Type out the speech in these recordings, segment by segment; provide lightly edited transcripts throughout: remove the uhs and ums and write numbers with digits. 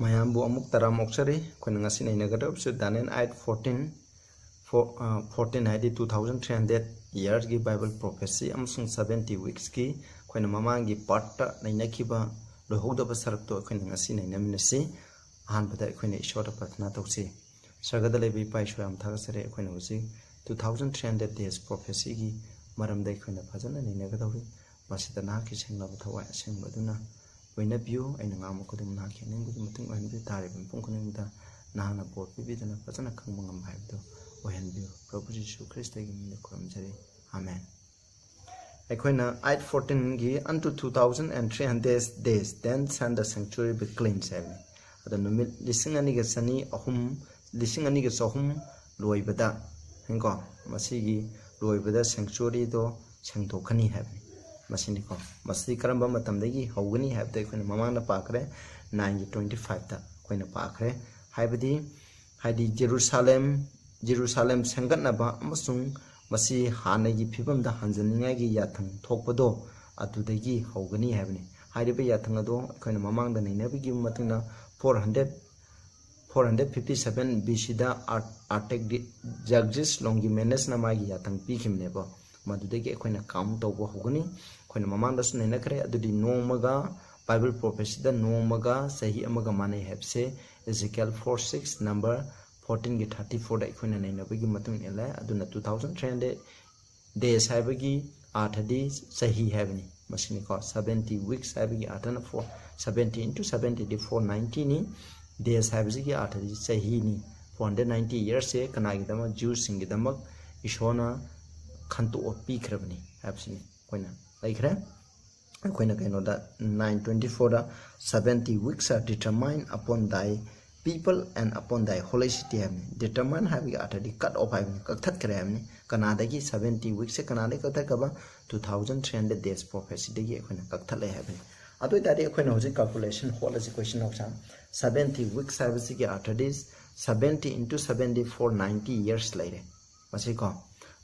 mayambu amuk taram oksari khona ngasi nei nagadab su Daniel 8:14 haidi 2300 years gi Bible prophecy amasung 70 weeks ki khona mamangi part ta nei nakiba lohodaba sarak to khona ngasi nei naminasi han bada khona ishwara प्रार्थना tawsi sargada lebi pai shwam thagasare khona usi 2300 days prophecy gi maramda khona phajana nei nagadawri masida na ki sengla thawai sengbaduna When view and Namakudum Naki and Mutum and the Tarif and Punkunda Nana Port Bibitana Pasana Kamangam Hibdo, when view, Proposition Christ in the Commentary. Amen. Equina 8:14 gi unto 2300 days, then send the sanctuary be clean 7. At the Numit Lissingani Sani Ahum, Lissingani Sohum, Loibada, Hengo, Masigi, Loibada sanctuary do Sanctokani heaven. Masiniko masi karamba matamdagi hawgani habda koina mamana pakre 9:25 ta koina pakre haidi Jerusalem sangatnaba amasung masi hanagi phibamda hanjaningai yathang thokpado atudagi hawgani habni haiba yathang ado koina mamangda nainabigi matungna 457 BC da Artaxerxes Longimanus namagi yathang pikhimneba madudagi akoina count tawba hogani akoina mamanda su nei nakre adudi nomaga Bible prophecy da nomaga sahi amaga mane hebse Ezekiel 4:6 number 14 gi 34 da akoina nei nabagi matung ele aduna 2300 days habagi athadi sahi habni masini ko 70 weeks habagi athana 70 into 70 di 490 ni days habagi athadi sahi ni 490 years se kanagi dama Jews singi dama ishona Kanto or Pikrabni, absent. Quina, like her. Quina can know that 9:24 70 weeks are determined upon thy people and upon thy holy city. Determined having utterly cut off having cut Kramni, Kanadaki 70 weeks, Kanada Katakaba 2300 days prophecy. The Kakale having. Other that equinox calculation, what is the question of some 70 weeks service after this 70 into 74 90 years later. Masiko.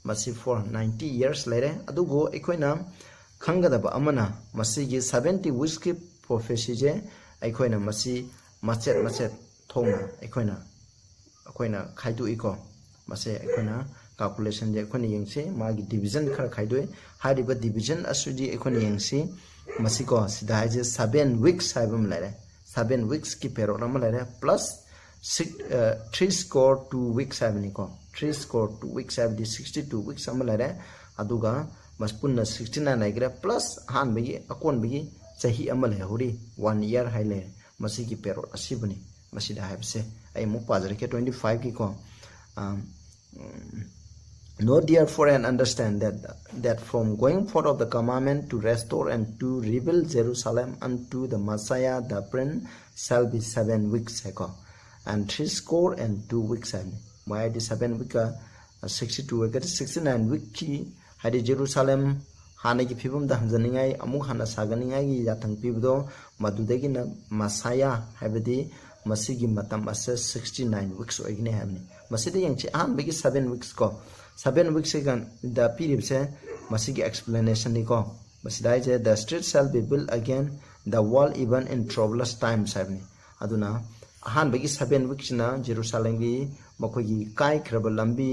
Masi for 90 years later, adugo equina Kangadaba Amana, Masigi 70 whiskey prophecy, equina Masi Machet Toma, equina Kaidu eco, Mase equina calculation de equini yangse, Magi division car kaidue, Hadiba division asudi equini yangse, Masiko Sidaje 7 weeks album later, 7 weeks kiperorama later, plus 3 2 weeks abnico. 3 2 weeks have the 62 weeks amalare aduga maspunna 69 nagra plus han begi akon begi sahi amal huri 1 year haile masigi pero asibuni masida habse ay mu pazare ke 25 ki ko know therefore and understand that from going forth of the commandment to restore and to rebuild Jerusalem unto the Messiah the prince shall be 7 weeks ago and 3 weeks and why the 7 week 62 week 69 week ki hadi Jerusalem hanagi phibum da hanjaningai amu hana saganingai yathang pibdo madudagi na Messiah habedi masigi matam asa 69 weeks oigne hamni masidi yangchi an begi 7 weeks ko 7 weeks gan the period se masigi explanation ni ko masidai je the street shall be built again the wall even in troublous times habni aduna ahan begi 7 weeks na Jerusalem gi makogi kai krabal lambi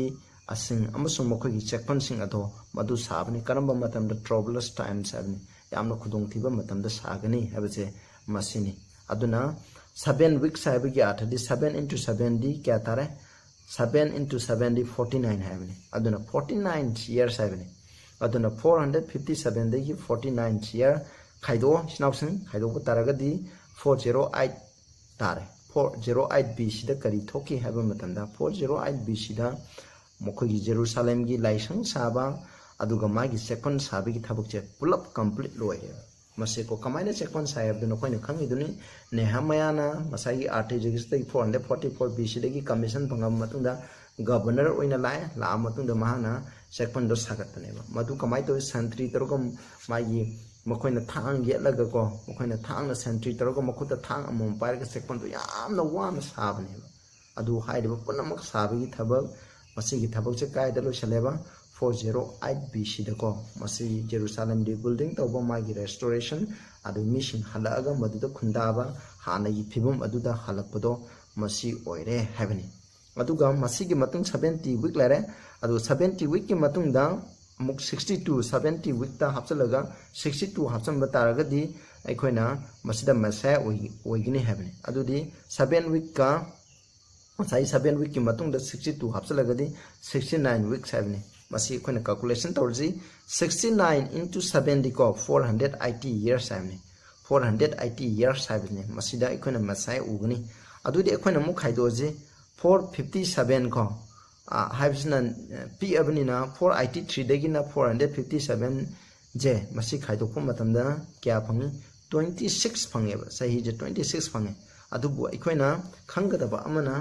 asing amasung makogi checkpoint sing ado madu sabni karamba matam da troublous times sabni yamna khudong thiba matam da sagani habse masini aduna 7 weeks habigi athadi 7 into 70 kya tare 7 into 70 49 habni aduna 49 years habni aduna 457 degi 49 year khaido snapsing khaido ko taragadi 408 tare 408 BC da kari thoki haba matanda 408 BC da mokogi Jerusalem gi laisang saba aduga magi second sabi gi thabuk che pull up complete loye mase ko kamaina second sayab dun ko ne khangi duni Nehemiah na masai Artaxerxes 444 BC da gi commission bangam matunda governor oina lai la matunda mahana second do sagat ne madu kamai to santri torgom magi makoina thang yelaga ko makoina thang na sentry toroga makuta thang amom pair ka sekpon to yamna wana sabne adu haide punamak sabigi thabak masigi thabak che kai da lo saleba 408 BC da ko masi Jerusalem rebuilding to ba magi restoration adu mission halaga madu khunda ba हानागी फिबम अदुदा हलपदो Masih ओइरे हैबनी अदुगा मसीगी मतुंग 70 week लेरे अदु 70 week की मतुंग दा मुक 62 70 week ता हपचलगा 62 हपचन बतारगदी अखोइना मसीदा मसा ओइगनी हैबनी अदुदी 7 week का Masai 7 week की मतुंग दा 62 हपचलगदी 69 वीक्स हैबनी मसी अखोइना कैलकुलेशन तौरजी 69 into 70 को 480 years हैबनी 480 years हैबनी मसीदा अखोइना मसा उगनी अदुदी अखोइना मुक खाइदोजी 457 को हाइब्सना पी अबनिना 483 दगिना 457 जे मसी खाइदोप मतमदा क्या फंगी 26 फंगेबा सही जे 26 फंगे अदुबु अखोइना खंगदबा अमना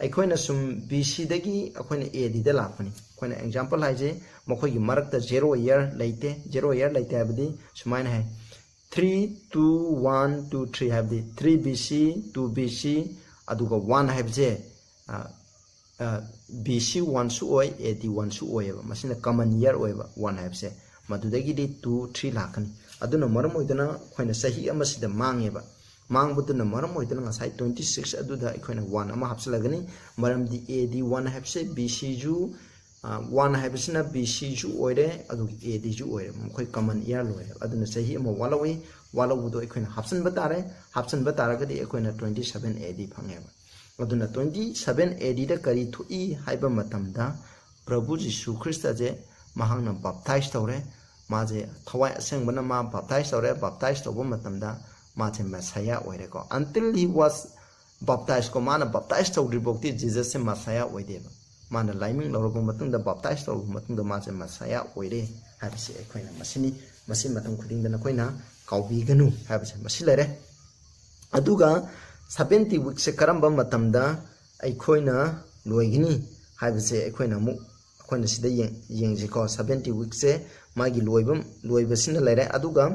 अखोइना सुम बीसी दगी अखोइना एडी दा लापनी अखोइना एग्जांपल हाइजे मखोइगी मरकता 0 ईयर लेते 0 ईयर लेते हबदी सुमाइना है 3 2 1 2 3 हबदी 3 BC 2 BC अदुगा 1 हबजे BC 1 सु ओय AD 1 सु ओयबा मसिना कॉमन ईयर ओयबा 1 हबसे मदुदगी 2 3 लाखनी अदुना मरम ओइदना खोइना सही अमसिदा मांगेबा मांगबुदना मरम ओइदना ngasai 26 अदुदा अखोइना 1 अमा हबसलगनी मरमदी AD 1 हबसे BC जु 1 हबसिना BC जु ओइरे अदुगी AD जु ओइरे मखोइ कॉमन ईयर लोय अदुना सही अमा वालवे वालवुदो अखोइना हबसन बतारगदी अखोइना 27 AD फंगेबा अदुना 27 AD दा करी थुई हाइबा मतमदा प्रभु यीशु ख्रिस्ट जे महांगना बप्ताइज तौरे माजे थवाय असेंगबना मा बप्ताइज तौरे बप्ताइज तौबो मतमदा माजे Messiah ओइरेको until he was baptized को माना बप्ताइज तौद्रिबोक्ति जीसस से मसाया ओइदेबा माना लाइमिंग लौरबो मतंगदा बप्ताइज तौबो मतंगदा माजे मसाया ओइरे हाबिसे अखोइना मसिनी मसि मतंग खुदिंगदा नखोइना काउबीगनु हाबिसे मसि लेरे अदुगा 70 वीक से करम्बा मतमदा अखोइना लोइगनी हाबिसे अखोइना मु अखोइना सिदा येंजिको 70 वीक से मागी लोइबसिना लेरे अदुगा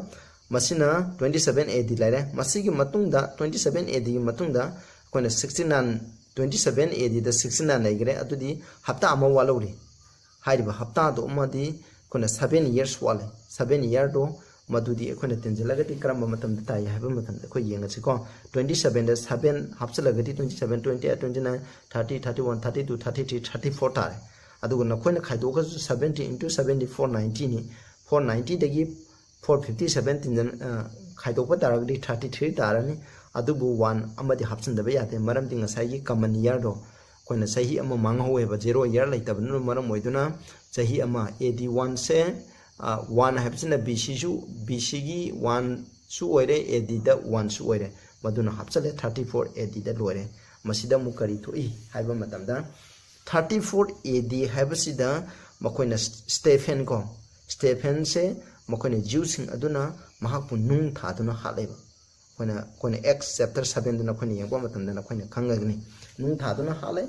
मसिना 27 AD लेरे मसिगी मतुंगदा 27 AD की मतुंगदा अखोइना 69 27 AD दा 69 लेगरे अदुदी हप्ता अमा वालौरी हाइरिबा हप्ता दो अमादी अखोइना 7 years वाले 7 year दो मधुदी अखोइना तेंजलगदी करम्बा मतमदा ताई हाइबा मतमदा अखोइ येंगसिको 27 दा 7 हपचलगदी 27 28 29 30 31 32 33 34 तारे अदुगा नखोइना खाइदोगा 70 into 74 90 नि 490 दगी 457 तिंजन खाइदोपा तारगदी 33 तारनी अदुबु 1 अमदी हपचनदबा याते मरमदि ngasai कॉमन ईयर दो कोइना सही अमा मांगहोएबा 0 ईयर लैतबन मरम ओइदुना सही अमा AD 1 से 1 हपचना BC गी 1 सु ओइरे AD दा 1 सु ओइरे मदुना हपचले 34 AD दा लोरे मसिदा मुकरी थोई हाइबा मतमदा 34 AD हाइबसिदा मखोइना स्टेफेन से मखोइना ज्यूसिंग अदुना महापु नुंग थादुना हालेबा कोइना Acts chapter 7 दुना खोइना यंगबा मतमदा खोइना खंगगनी नुंग थादुना हाले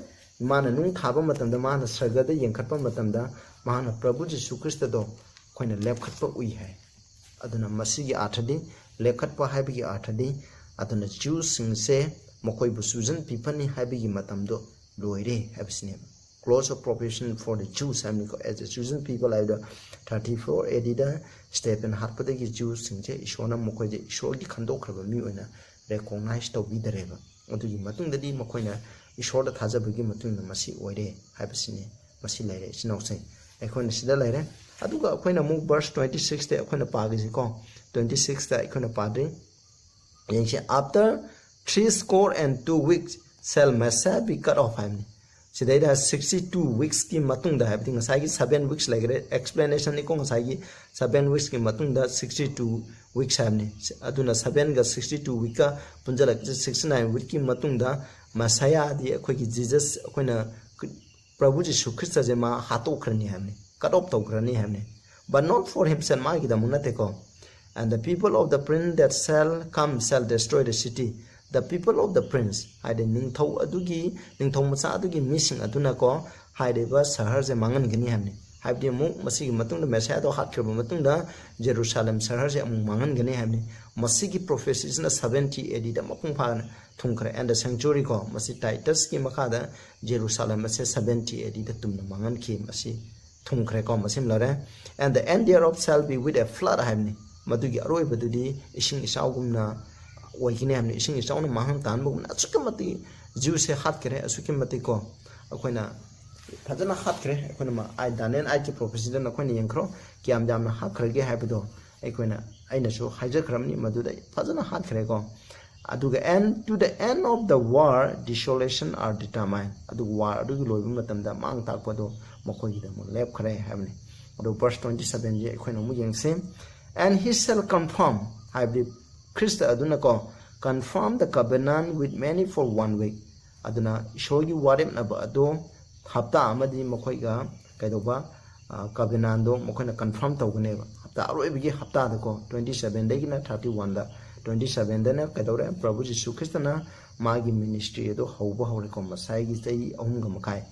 माना नुंग थाबा मतमदा माना सरगदा यंखटपा मतमदा माना प्रभु यीशु ख्रिस्ट दो खोइना लेपखटपा उइ है अदुना मसिगी आथदि लेपखटपा हाइबगी आथदि अदुना ज्यूसिंग से मखोइबु सुजन पिपनि हाइबगी मतमदो लोइरे हाबिसने close of probation for the Jews as the chosen people like the 34 AD da Stephen harpadagi Jews singje ishona mokoje ishorgi khandokraba mi oina recognize to bi dareba adugi matungdadi mokoina ishorda thajabagi matungna masi oire habisine masi laire sinawsai ekhona sida laire aduga akoina mu verse 26 te akoina pagisi ko 26 ta akoina padri yengse after 302 weeks shall Messiah be cut off hamni सिदाइदा 62 weeks की मतुंगदा है बिथिंग साइगी 7 weeks लगरे explanation निको साइगी 7 weeks की मतुंगदा 62 weeks हैमने अदुना 7 गा 62 week का पुंजलक 69 week की मतुंगदा Messiah आदि अखोइगी Jesus अखोइना प्रभु यीशु Christ जे मा हातोखरनी हैमने कट ऑफ तोखरनी हैमने but not for himself मा गिदा मुनतेको and the people of the prince that shall come shall destroy the city the people of the prince haide ningthau adugi ningthau macha adugi missing aduna ko haide ba sahar je mangan gani hamne haide mu masigi matung da mesa do hatkirba matung da Jerusalem sahar je amung mangan gani hamne masigi prophecies na 70 AD da mapung pha thungkre and the sanctuary ko masi Titus ki makha da Jerusalem se 70 AD da tumna mangan ki masi thungkre ko masim lare and the end thereof shall be with a flood hamne madugi aroi badudi ising isaugumna oigine hamni ising ichauna mahang tan bu na chukamati jiu se hat kare asukimati ko akoina fajana hat kare akoina ma ai danen ai ki profession na akoina yengkro kiam jam na hat khrege haibido akoina aina so haijakramni maduda fajana hat kare ko aduga end to the end of the war desolation are determined adu war adu loibu matamda mang takpado mokoi da mo lep khare hamni adu verse 27 je akoina mu yengse and he shall confirm I believe Christa aduna ko confirm the covenant with many for 1 week aduna show you what na ba ado hafta amadi mokoi ga kaidoba covenant do mokoi na confirm tawgane ba hafta aroi bigi hafta da ko 27 dagi na 31 da 27 da na kaidore Prabhu Jisu Christa na magi ministry do hauba hore ko masai gi sai ahunga makai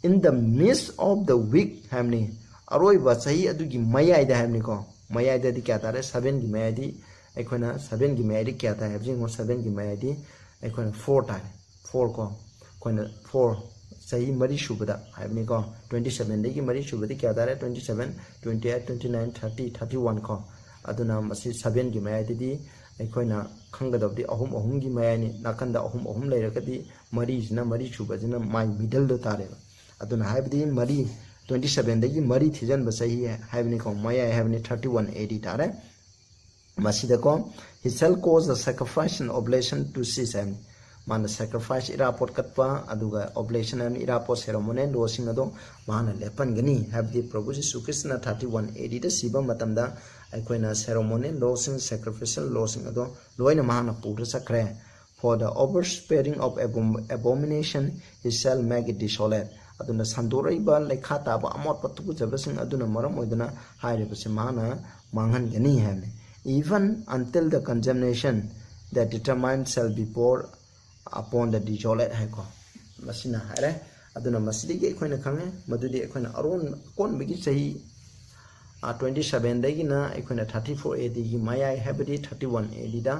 in the midst of the week hamni aroi ba sai adugi mayai da hamni ko mayai da di kya tare 7 gi mayai di aikoina 7 gi mayai di kya ta habjing mo 7 gi mayai di aikoina 4 tare 4 ko koina 4 sai mari shubada habni ko 27 dagi mari shubadi kya tare 27 28 29 30 31 ko aduna masi 7 gi mayai di aikoina khangadabdi ahum gi mayai ni nakanda ahum leiragadi mari jina mari shubajina mai middle do tare aduna habdi mari 27 dagi mari thijan basai habni ko mayai habni 31 AD tare masida ko he shall cause the sacrifice and oblation to cease and mana sacrifice irapot katpa aduga oblation and irapot ceremony lo singado mana lepan gani habdi Prabhu Jisu Krishna 31 AD da siba matamda aikoina ceremony lo sing sacrificial lo singado loina mana pura sakre for the overspreading of abomination he shall make it desolate aduna sandorai ba lekha ta ba amot patu jabasing aduna maram oidana haire base mana mangan gani hame even until the condemnation that determined shall be poured upon the desolate haiko masina hare aduna masidi ge koina khange madudi koina aron kon bigi sahi 27 dagi na koina 34 AD gi mayai habdi 31 AD da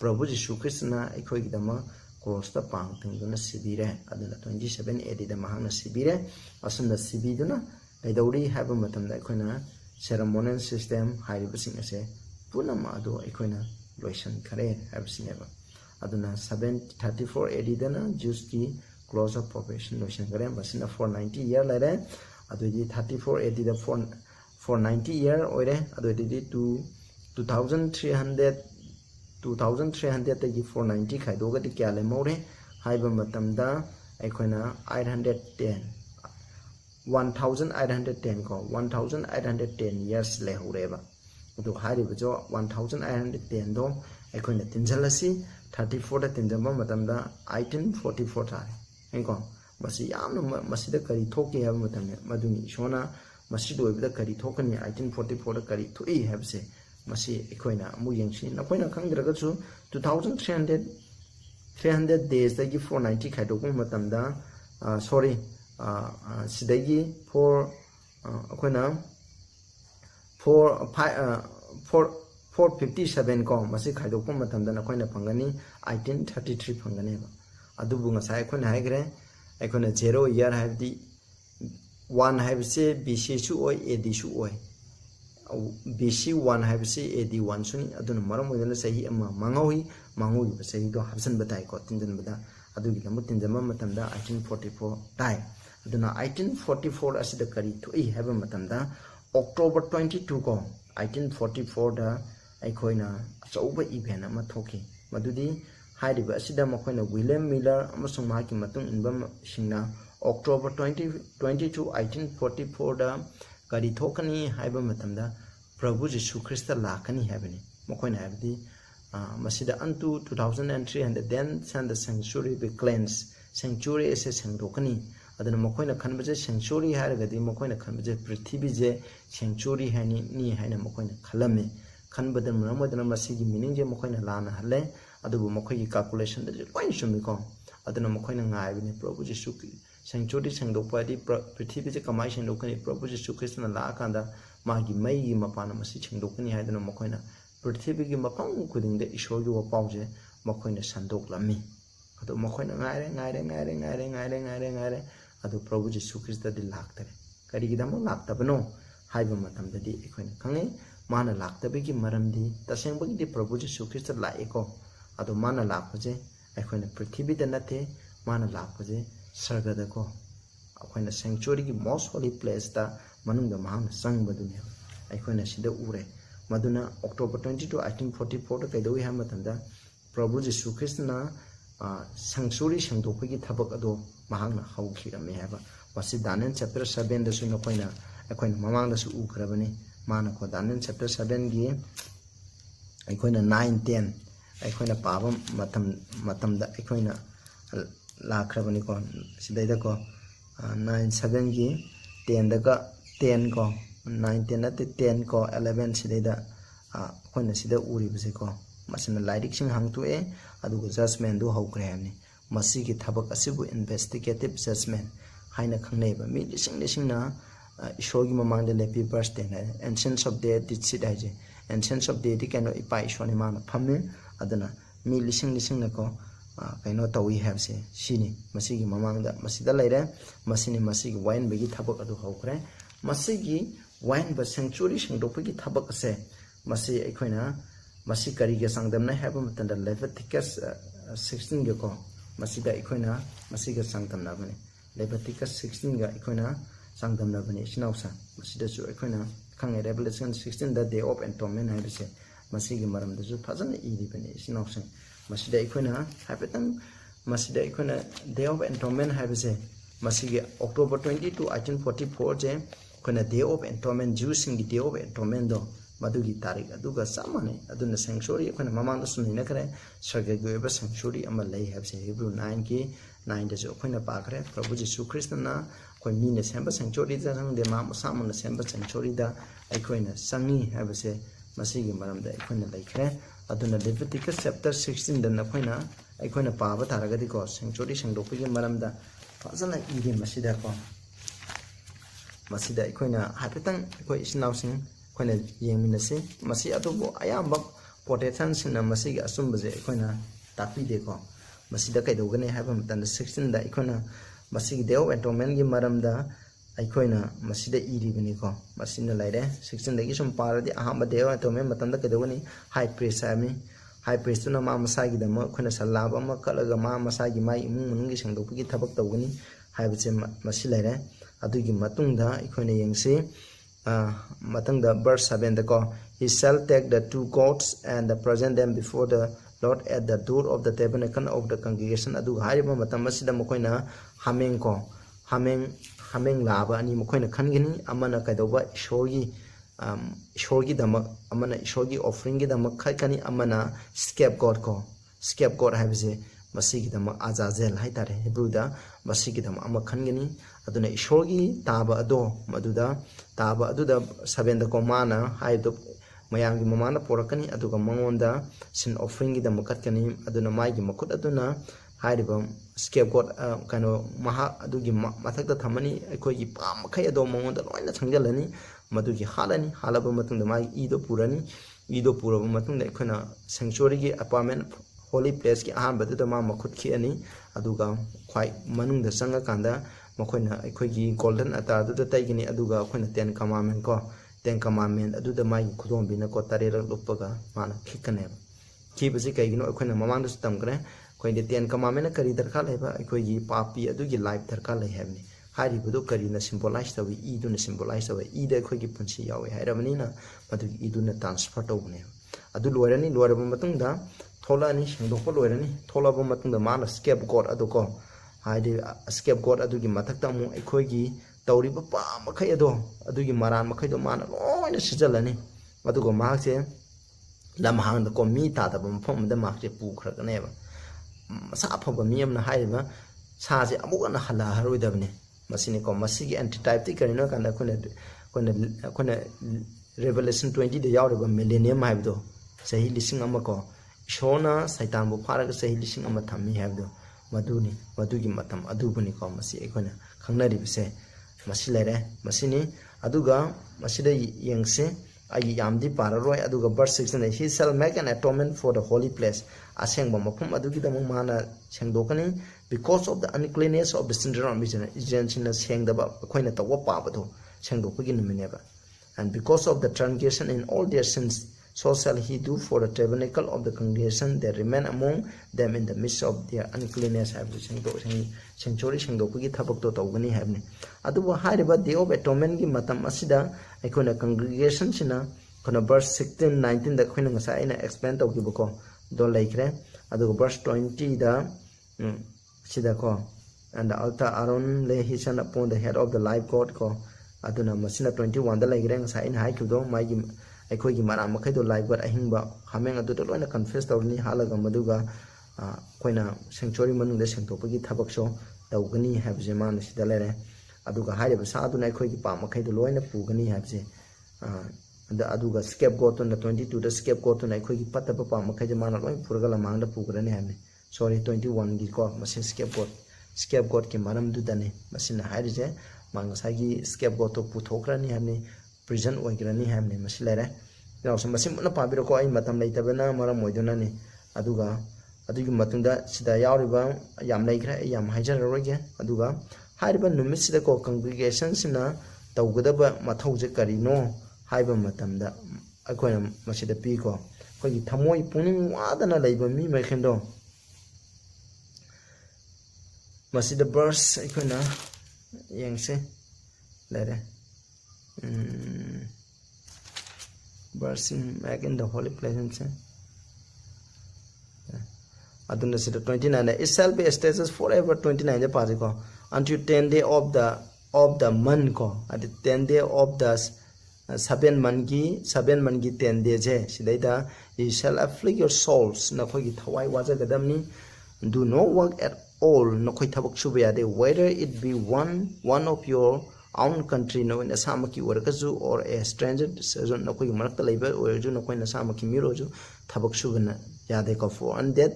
Prabhu Jisu Krishna ikoi gidama cross ta pang thingduna sibire aduna 27 AD da mahana sibire asunda sibiduna kaidori haba matamda koina ceremonial system hairibasing ase punama ado ikoina loisan khare habsineba aduna 734 AD dana Jews ki close of probation loisan khare basina 490 year lare adudi 34 AD da 490 year oire adudi 2300 tagi 490 khaidoga di kya le more haiba matamda ikoina 810 1810 ko 1810 years le horeba adu hariba jo 1810 do aikoina tinjalasi 34 da tinjamba matamda 1844 tare enko masi yamna masida kari thoke haba matamne maduni shona masi doibda kari thokani 1844 da kari thoi habse masi aikoina amu yengsi nakoina khangdraga chu 2300 days da gi 490 khaidoku matamda sorry sidagi 4 akoina 457 ko masi khaidokpa matamda na koina phangani 1833 phangane ba adubu nga sai khona haigre aikona 0 year habdi 1 habse BC su oi AD su oi BC 1 habse AD 1 suni aduna maram modana sahi amma mangawi ba sahi do habsan batai ko tinjan bada adugi lamu tinjama matamda 1844 dai aduna 1844 asida kari thoi haba matamda October 22 ko 1844 da aikoina achauba event ama thoki madudi hairiba asida makoina William Miller amasung mahaki matung inba singna October 22 1844 da kari thokani haiba matamda Prabhu Jisu Krista lakani habani makoina habdi masida unto 2300 then send the sanctuary be cleansed sanctuary ese sangdokani adana makoina khanbaje sanctuary haragadi makoina khanbaje prithvi je sanctuary hani ni haina makoina khalame khanbadan mamadana masigi meaning je makoina lana halle adubu makoigi calculation de point shumi ko adana makoina ngaibini Prabhu Jisu sanctuary sangdokpadi prithvi je kamai sangdokani Prabhu Jisu Krishna la kanda magi mai mapana masi sangdokani haidana makoina prithvi gi mapang kuding de ishor yu pauje makoina sandoklami adu makoina ngaire adu Prabhu Jisu Krista di laktare kari gidama laktabano haiba matamdadi ikoina kange mana laktabegi maramdi tasengba gi Prabhu Jisu Krista laiko ado mana lakpaje aikoina prithvi da nate mana lakpaje sarga da ko aikoina sanctuary gi most holy place da manung da mahang sang badune aikoina sida ure maduna October 22 1844 da kaidawi ha matanda Prabhu Jesu Christ na sanctuary sangdokpi gi thabak ado mahang na haukhirame haba wasi Daniel chapter 7 da su na koina aikoina mamang da su ukrabani mana ko Daniel chapter 7 gi aikoina 9 10 aikoina pabam matam da aikoina lakhrabani ko sidai da ko 9 7 gi 10 da ka 10 ko 9 10 na 10 ko 11 sidai da aikoina sida uri bise ko masina lairik sing hangtu e adugo judgment do hokre hamni masi gi thabak asibu investigative judgment haina khangnei ba mi lising na ishogi mamang de lepi birthday na ancients of day did sit haje ancients of day di kano ipai shoni mana phamme adana mi lising na ko kaino tawi have se shini masigi mamang da masida laire masini masigi wine bagi thabak adu hokre masigi wine ba sanctuary singdopagi thabak ase masi aikoina masi kari ge sangdamna have matanda Leviticus 16 ge ko masida aikoina masi ge sangdamna bane Leviticus 16 ga aikoina sangdamna bane sinausa masida su aikoina khange Revelation 16 the day of atonement haibse masigi maram da su phajana iri bane sinausa masida aikoina haipetang masida aikoina day of atonement haibse masigi October 22 1844 je koina day of atonement Jews in day of atonement do madugi tarik aduga samane aduna sanctuary akoina mamang da sunina kare sarga goeba sanctuary ama lei habse Hebrew 9 ki 9 da jo akoina pa kare Prabhu Jesu Christ na koi mine semba sanctuary da sang de ma samana semba sanctuary da akoina sangi habse masigi maram da akoina lei kare aduna Leviticus chapter 16 da na akoina akoina pa ba taraga di ko sanctuary sangdokpi gi maram da fazana iri masida ko masida akoina hapetang koi isnausing koina yengminase masi atubo ayamba protection sina masi ga asumbaje koina tapi de ko masi da kaidogane haba matan 16 da koina masi gi deo atonement gi maramda koina masi da iri bini ko masi na laire 16 da gi sum paradi ahamba deo atonement matan da kaidogani high priest ami high priest na ma masagi da ma koina salaba ma kalaga ma masagi mai imung munungi sangdopu gi thabak tawgani haibache masi laire adugi matungda koina yengse matang the verse 7 the ko he shall take the two goats and present them before the Lord at the door of the tabernacle of the congregation adu hariba matam asida mokoina hameng ko hameng laba ani mokoina khangini amana kaidoba ishorgi damak amana ishorgi offering gi damak khaikani amana scapegoat habise masigi damak azazel haitare Hebrew da masigi damak ama khangini aduna ishorgi taba ado maduda taba aduda 7 da ko mana haido mayangi mamana porakani aduga mangonda sin offering gi damak katkani aduna mai gi makut aduna haiba scapegoat kano maha adugi mathakta thamani aikoi pam khai ado mangonda loina changjalani madugi halaba matungda mai ido puraba matungda aikona sanctuary gi apartment holy place ki ahamba da ma makut khi ani aduga khwai manung da sanga kanda makoina aikoi golden atar da taigini aduga akoina 10 commandment ko 10 commandment aduda mai khudom bina ko tarera lupaga mana khikane ki basi kaigino akoina mamang da tamkre koi de 10 commandment kari darkha leba aikoi papi adugi life darkha lai habni hari budu kari na symbolize tawi idu na symbolize tawi ida aikoi punchi yawe hairabani na madu idu na transfer tawne adu loirani loiraba matungda tholani singdokko loirani tholaba matungda mana scapegoat aduko haide scapegoat adugi mathakta mu aikoi tawriba pa makhai ado adugi maran makhai do mana loina sijalani adugo mahakse lamhang da ko mi ta da bam phom da mahse pu khraganeba sa phaba mi amna haiba sa je amugana hala haroidabne masini ko masigi antitype ti karino kanda kona Revelation 20 da yawreba millennium haibdo sahi lising ama ko shona saitan bu pharaga sahi lising ama thammi haibdo madugi matam adubuni ko masi ekona khangnari bise masi lere masini aduga masida yengse ai yamdi pararoi aduga verse 16 he shall make an atonement for the holy place asengba mafum adugi damang mana sengdokani because of the uncleanness of the syndrome region sengdaba koina tawa pabado sengdokagi numineba and because of the transgression in all their sins so shall he do for the tabernacle of the congregation that remain among them in the midst of their uncleanness. Sanctuary sengdokpagi thabak to tawgani habni. Adubu hariba day of atonement gi matam asida aikona congregation sina kono verse 16 19 da khoina ngasa ina explain tawgibako do laikre. Adugo verse 20 da sida ko, and the altar Aaron lay his hand upon the head of the live god ko. Aduna masina 21 da laikre ngasa ina haikudo maigi aikoigi maram makhaido live god ahingba hameng adu to loina confess tawni halaga maduga koina sanctuary manungda sengtokpagi thabak so tawgani habje man sida lere. Aduga hariba sa aduna aikoigi pa makhaido loina pugani habje aduga scapegoat on the 22 the scapegoat on aikoigi pataba pa makhaido man loi purga lamangda pugrani habne. Sorry 21 gi ko masin scapegoat ki maram du dane masina hairije mangasagi scapegoat to puthokrani habne prison oigrani hamne masilere now some simple pabiro ko ai matam leitabana mara moidona ni aduga adugi matunda sida yauriba yam leigra yam haijaroroge aduga hariba numit sida ko congregation sina tawgadaba mathauje karino haiba matamda akoina masida pi ko kogi thamoi puning wadana leiba mi mekhendo masida verse akoina yengse lere versing back in the holy place. Aduna sida 29 it shall be established forever 29 the pasiko until 10 day of the month ko at the 10 day of the 7 mangi 10 days je sidaida you shall afflict your souls na khoi gi thawai waja gadamni do no work at all na khoi thabak subya de whether it be one of your own country no in asamaki workazu or a stranger season no koi marakta labor or ju no koi na samaki miroju thabak sugana yade ko for and that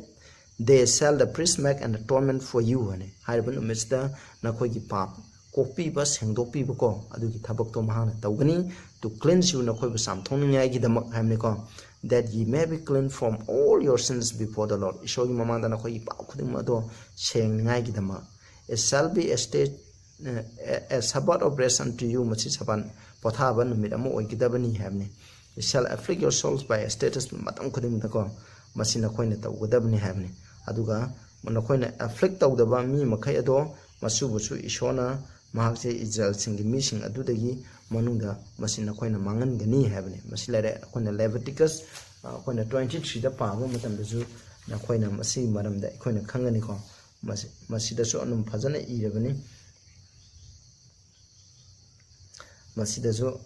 they shall the priest make an atonement for you ane harban umista na koi gi pap kopi ba sengdopi ba ko adugi thabak to mahana tawgani to cleanse you na koi ba samthong ngai gi damak hamne ko that ye may be clean from all your sins before the Lord ishogi mamanda na koi pa khuding ma do seng ngai gi damak it shall be a state a Sabbath of rest unto you, Machi Saban, Pothaban, Midamo, Gidabani Hamne. You shall afflict your souls by a status, Matam Kudim the Go, Masina Coineta, Gudabani Hamne. Aduga, Monacoina afflict of the Bami, Makayado, Masubusu, Ishona, Mahakse, Israel, singing mission, Adudagi, Manunga, Masina Coina Mangan, Gani Havne, Masilere, Coina Leviticus, Coina 23, the Pavo, Matambezu, Nacoina, Masi, Madam, the Coina Kanganico, Masida Sonum Pazana, Irabani. Masidazu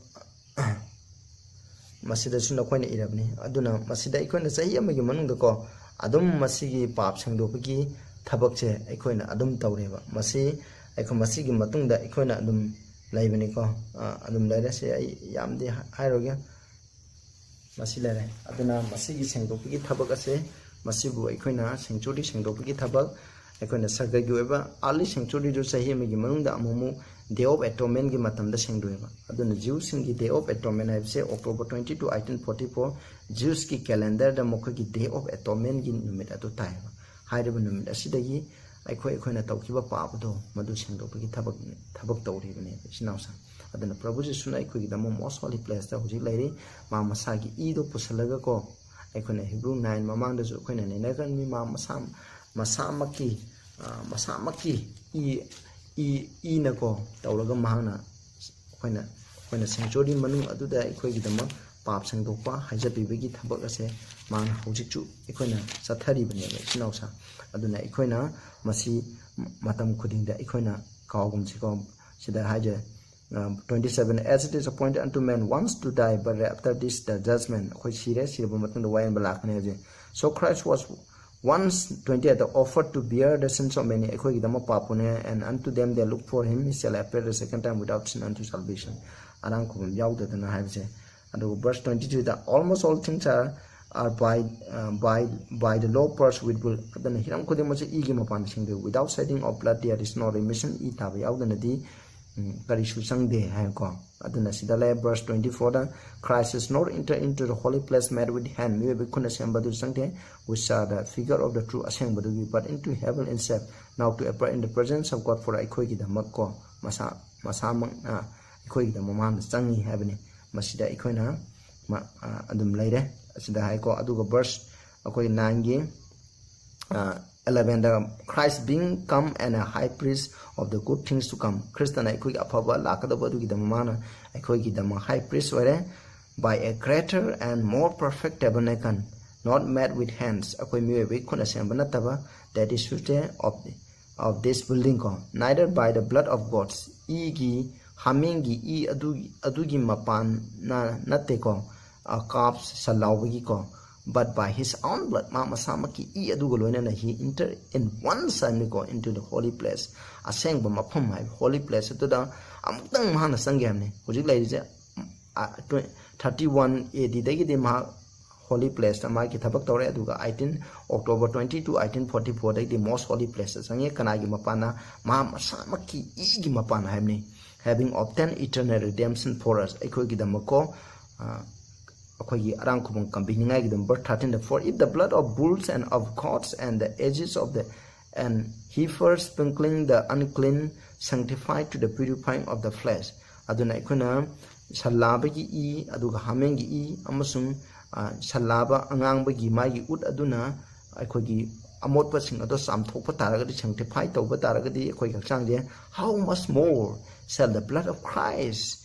nakoina irabni aduna masida ikoina sahi amagi manungda ko adum masigi pap sangdopagi thabakche ikoina adum tawreba masi aiko masigi matungda ikoina adum laibani ko adum laire se ai yamdi hairoge masi laire aduna masigi sangdopagi thabak ase masibu ikoina sanctuary sangdopagi thabak ikoina sagagi weba ali sanctuary do sahi amagi manungda amumu Day of Atonement gi matam da sengdueba aduna Jews gi Day of Atonement have say October 22 1844 Jews ki calendar da mokha gi Day of Atonement gi numit atu taiba haireba numit asidagi aikoina tawkiba paabdo madu sengdopa gi thabak tawribane sinausa aduna Prabhu Jesu na aikogi da most holy place da hujik lairi ma masagi ido pusalaga ko aikoina Hebrew 9 mamang da ju aikoina nenagan mi ma masamaki I na ko tawlaga mahana koina sanctuary manung aduda ikoigi dama pap sangdokpa haijabibagi thabak ase man hojikchu ikoina sathari bane sinausa aduna ikoina masi matam khudingda ikoina kawgum chiko sida haja 27 as it is appointed unto man once to die but after this the judgment khoi sire sirba matang da wayan balakne je so Christ was once 20 at the offered to bear the sins of many and unto them they look for him he shall appear the second time without sin unto salvation arang ko yawda dana haibse and verse 22 that almost all things are by the law purged with blood then hiram ko dem igi mapan singde without shedding of blood there is no remission I tab yawda di kari su sangde ha ko aduna sidale verse 24 da Christ is not enter into the holy place made with hand me be kuna sambadu sangde which are the figure of the true asembadu but into heaven itself now to appear in the presence of God for aikoigi da makko masamang aikoigi da mamam changi habni masida ikoina adum laire asida hai ko aduga verse akoi 9 gi 11 the Christ being come and a high priest of the good things to come Christian akoi afaba lakadaba du gi damana akoi gi dam high priest were by a greater and more perfect tabernacle not made with hands akoi mi we khona sembana nataba that is suited of this building ko neither by the blood of gods gi hamingi adugi mapan na natte ko calves salawgi ko but by his own blood ma masamaki adugo loina na he enter in one time ko into the holy place aseng ba mafam hai holy place to da amutang mahana sangyam ne hojik lai je 31 AD dagi de ma holy place ta ma ki thabak tore aduga 18 October 22 1844 dagi the most holy place sange kanagi mapana ma masamaki gi mapana hai ne having obtained eternal redemption for us ekoi gi damako akoi arang khubang kambing ngai gi dam verse 13 for if the blood of bulls and of goats and the edges of the and heifers sprinkling the unclean sanctified to the purifying of the flesh aduna ikuna salaba gi I aduga hameng gi I amasung salaba angang ba gi mai gi ut aduna akoi gi amot pa sing ado sam thok pa taraga di sanctify to ba taraga di akoi ga chang je how much more shall the blood of Christ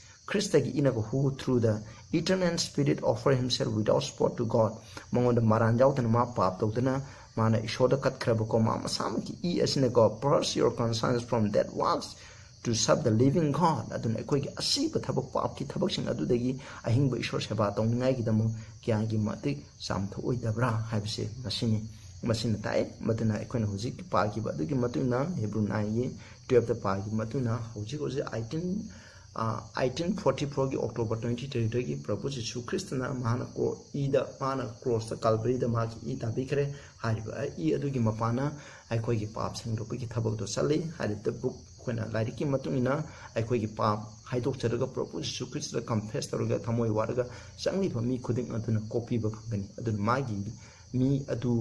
gi inago who through the eternal spirit offer himself without spot to God mongon the maran jaw tan ma pap to tana mana ishoda kat khraba ko ma masam ki asina go purge your conscience from that works to serve the living God adun ekoi gi asi ba thabak pap ki thabak sing adu dagi ahing ba ishor seba tong ngai gi damu kya gi mati sam tho oi dabra haibse masina tai matuna ekoi hojik pa gi ba du gi matuna Hebrew 9 gi 12 the pa gi matuna hojik 1844 की October 23 की प्रभु यीशु ख्रिस्त ना महाना को ईदा माना cross the काल्वरी the मा की ईदा बिखरे हारिबा ई अदुगी मपाना आइखोई की पाप संगरो की थबक दो चले हारि द बुक खोना लाइरि की मतुंगिना आइखोई की पाप हाइदोक चरगा प्रभु यीशु ख्रिस्त द कन्फेस तरगा थमोय वारगा संगली फमी खुदिंग अदुना कॉपी ब फंगनी अदुन मागी मी अदु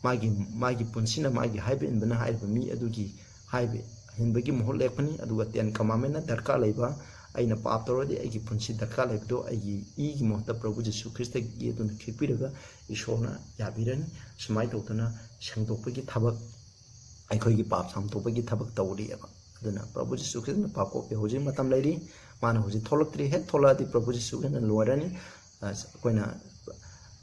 मागी पुनसिना मागी हाइबे इनबना हाइबे मी अदुगी हाइबे हिनबगी मोहल लेखनी अदुगा 10 कमामेना दरकार लेबा aina paap torodi ai gi punsi dakka lekdo ai gi gi mohta prabhu jesu christ gi dun khipiraga ishona yabirani smai totana sangtokpa gi thabak ai khoi gi paap samtokpa gi thabak tawri aba aduna prabhu jesu christ na paap ko pe hoji matam lairi mana hoji tholaktri he tholadi prabhu jesu christ na loirani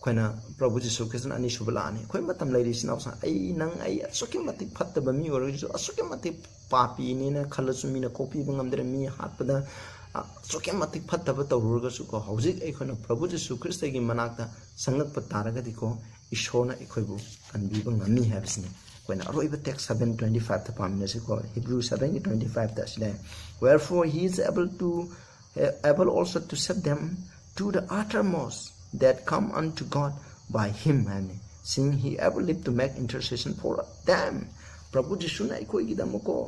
koina prabhu jesu christ ani subala ani khoi matam lairi sinausa ai nang ai asuki matik phattaba mi oro asuki matik papi ni na khalasumi na copy bangamdre mi hatpada soke matik phattaba tawruga su ko hojik ekhona prabhu jesu christ gi manakta sangak pa taraga diko ishona ekhoibu kanbi bangami habsni koina aroiba text 7:25 ta pamina se ko Hebrew 7:25 ta sile wherefore he is able also to save them to the uttermost that come unto God by him and seeing he ever lived to make intercession for them prabhu jesu na ekhoi gi damako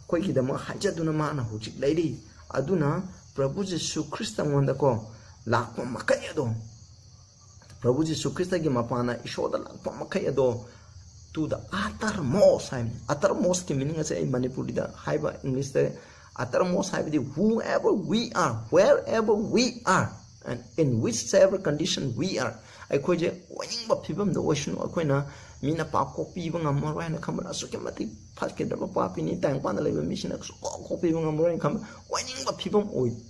koi gi dam hajaduna mana hojik lairi aduna prabhu jesu christ ngonda ko lakpa makai ado prabhu jesu christ gi mapana ishoda lakpa makai ado to the uttermost ki meaning is manipur da haiba english the uttermost haiba whoever we are wherever we are and in whichever condition we are akhoi je waning ba phibam do ocean akhoi na mina pa copy ba ngamro na khamra asuke mati first ke da pa pini tang pa na leba mission ko copy ba ngamro kham waning ba phibam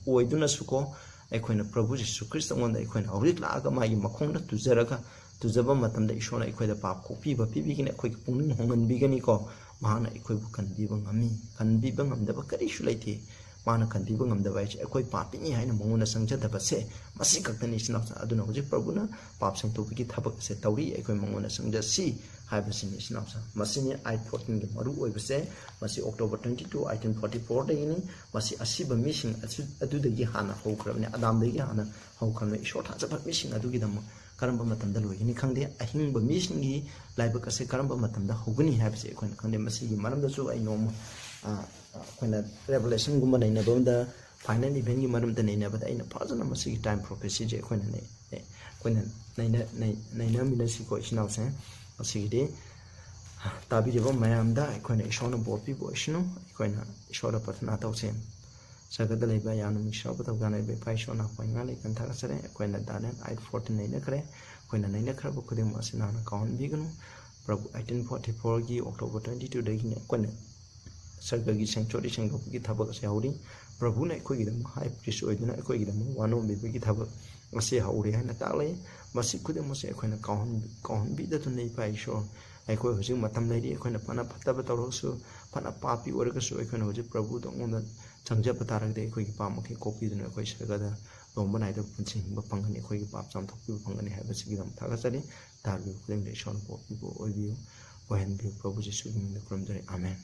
oi duna suko akhoi na prabhu jesu christ ngon da akhoi na horik la ga ma gi makhong na tujaraga tujaba matam da ishona akhoi da pa copy ba pibi gi na akhoi pungning hongan bi gani ko mahana akhoi bu kan bi ba ngami kan bi ba ngam da ba kari shulaiti mana kan bi ba ngam da ba chi akhoi pa pini haina mongona sangja da ba se masi kaktani sinau aduna hoji prabhu na pap sang tu ki thabak se tawri akhoi mongona sangja si haibasini sinau masini I14 ge maru oi base masi October 22 1844 de ini masi asiba mission adu de gi hana hokrabne adam de gi hana hokrabne ishor tha jaba mission adu gi dam karamba matam da loigini khangde ahing ba mission gi laiba ka se karamba matam da hogani haibse akhoi khangde masi gi maram da su ai nom akhoi revelation gumba nei na bam da final event gi maram da nei na ba da ina phajana masi time prophecy je akhoi nei mina si ko isnau se asigi tabi de bam mayam da akhoi na ishona bopi bo isnu akhoi na ishora patna tawse sagada leba yana mi shaba ta gana be pai shona pa ngale kan thara sare akhoi na danen I14 nei na kare ꯑꯩꯈꯣꯏꯅ ꯅꯩꯅꯈ꯭ꯔꯕ ꯈꯨꯗꯤꯡꯃꯛ ꯑꯁꯤ ꯅꯍꯥꯛꯅ ꯀꯥꯎꯍꯟꯕꯤꯒꯅꯨ ꯄ꯭ꯔꯚꯨ 1844ꯒꯤ ꯑꯣꯛꯇꯣꯕꯔ 22ꯗꯒꯤꯅꯤ ꯑꯩꯈꯣꯏꯅ ꯁꯔꯒꯒꯤ sanctuary ꯁꯦꯡꯗꯣꯛꯄꯒꯤ ꯊꯕꯛ ꯑꯁꯤ ꯍꯧꯔꯤ ꯄ꯭ꯔꯚꯨꯅ ꯑꯩꯈꯣꯏꯒꯤꯗꯃꯛ ꯍꯥꯏ ꯄ꯭ꯔꯤꯁ ꯑꯣꯏꯗꯨꯅ ꯑꯩꯈꯣꯏꯒꯤꯗꯃꯛ ꯋꯥꯅꯣꯝꯕꯤꯕꯒꯤ ꯊꯕꯛ ꯑꯁꯤ ꯍꯧꯔꯦ ꯍꯥꯏꯅ ꯇꯥꯛꯂꯛꯏ ꯃꯁꯤ ꯈꯨꯗꯤꯡꯃꯛꯁꯦ ꯑꯩꯈꯣꯏꯅ ꯀꯥꯎꯍꯟꯕꯤꯗꯗꯨꯅ ꯏꯄꯥ ꯏꯁꯣꯔ ꯑꯩꯈꯣꯏ ꯍꯧꯖꯤꯛ ꯃꯇꯝ ꯂꯩꯔꯤ ꯑꯩꯈꯣꯏꯅ ꯐꯅ ꯐꯠꯇꯕ ꯇꯧꯔꯒꯁꯨ ꯐꯅ ꯄꯥꯄꯤ ꯑꯣꯏꯔꯒꯁꯨ ꯑꯩꯈꯣꯏꯅ ꯍꯧꯖꯤꯛ ꯄ꯭ꯔꯚꯨꯗ ꯑꯩꯉꯣꯟꯗ ꯆꯪꯖꯕ ꯇꯥꯔꯒꯗꯤ ꯑꯩꯈꯣꯏꯒꯤ ꯄꯥꯞ ꯃꯈꯩ ꯀꯣꯛꯄꯤꯗꯨꯅ ꯑꯩꯈꯣꯏ ꯁꯔꯒꯗ ꯂꯣꯝꯕ ꯅꯥꯏꯗꯕ ꯄꯨꯟꯁꯤ ꯍꯤꯡꯕ ꯐꯪꯒꯅꯤ ꯑꯩꯈꯣꯏꯒꯤ ꯄꯥꯞ ꯆꯥꯝꯊꯣꯛꯄꯤꯕ ꯐꯪꯒꯅꯤ ꯍꯥꯏꯕꯁꯤꯒꯤꯗꯃꯛ ꯊꯥꯒꯠꯆꯔꯤ ꯇꯥꯔꯤꯕ ꯈꯨꯗꯤꯡꯗ ꯏꯁꯣꯔꯅ ꯄꯣꯛꯄꯤꯕ ꯑꯣꯏꯕꯤꯌꯨ ꯑꯣꯏꯍꯟꯕꯤꯌꯨ ꯄ꯭ꯔꯚꯨ ꯖꯤꯁꯨꯒꯤ ꯃꯤꯡꯗ ꯈꯨꯔꯨꯝꯖꯔꯤ ꯑꯥꯃꯦꯟ